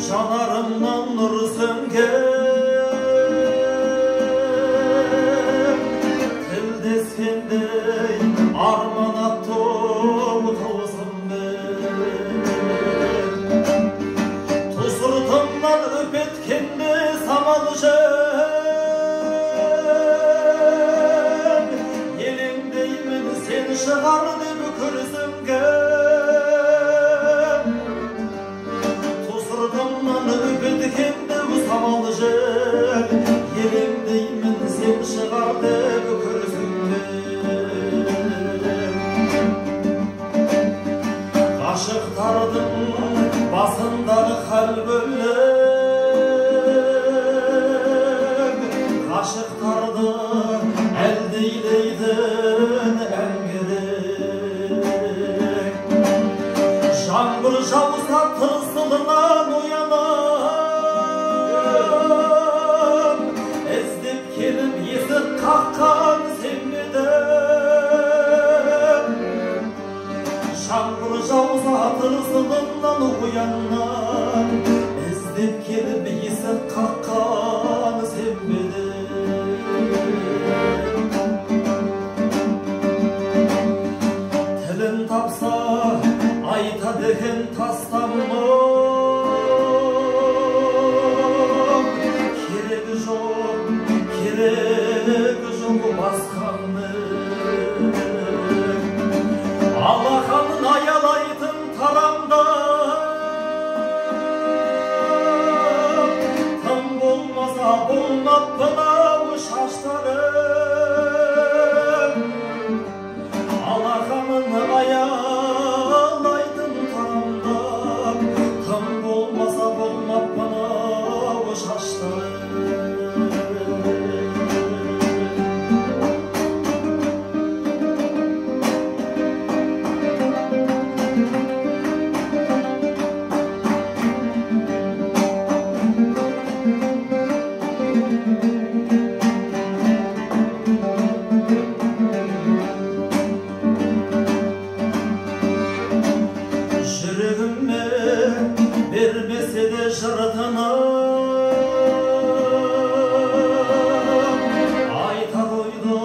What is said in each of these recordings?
жанарымнан нұр сөнген тілдескендей арман аттым тылсыммен ту сыртымнан өп еткенде самал жел елеңдеймін сен шығар деп күрсінген ту сыртымнан өп еткенде самал жел елеңдеймін сен шығар деп ғашықтардың басындағы хәл бөлек ғашықтарды әлдейлейтін ән керек жаңбыр жауса тырсылынан оянам іздеп келіп есік қаққан сен бе едің жаңбыр жауса тырсылынан оянам іздеп келіп есік қаққан сен бе едің тілін тапса айтады екен тастамын керегі жоқ басқаның алақанын аялайтын тарамда тым болмаса болмап мынау шаштарым алақанын аялайтын тарамда тым болмаса болмап мынау шаштарым жүрегіме бермесе де жыртынып айтар ойды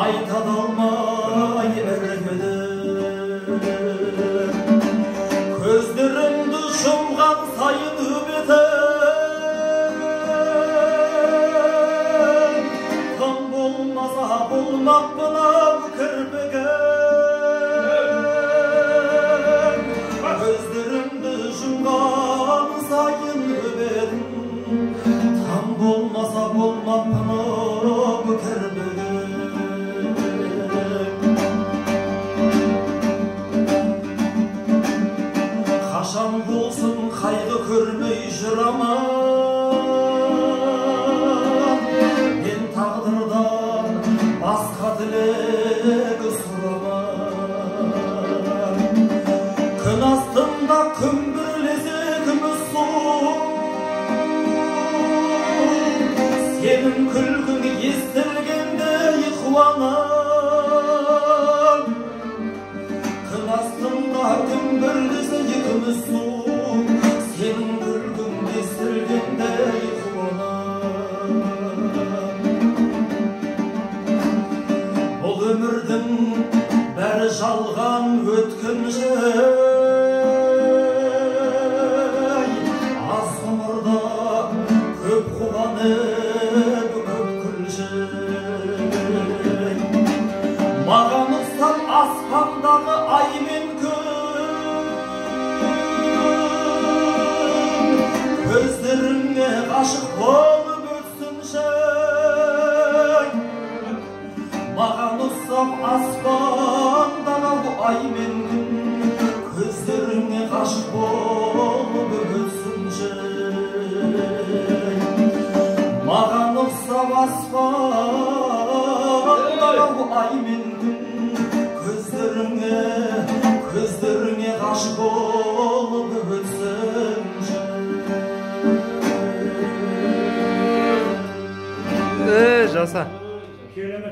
айта алмай іркіліп көздерімді жұмған сайын өбетіп тым болмаса болмап мынау кірпігім көздерімді жұмған сайын өбедім там болмаса болмап мынау кірпігім қашан болсын қайғы көрмей жүрамын мен тағдырдан басқа тілек сұрамын күн астында күмбірлесе күміс су сенің күлкің естілгенде қуанам күн астында күмбірлесе күміс су сенің күлкің естілгенде қуанам бұл өмірдің бәрі жалған өткінші аз ғұмырда көп қуанып көп күлші маған ұқсап аспандағы ай мен күн көздеріңе ғашық болып өтсінші маған ұқсап аспандағы ай мен күн көздеріңе ғашық болып өтсінші маған ұқсап аспандағы ай мен күн көздеріңе ғашық болып өтсінші жаса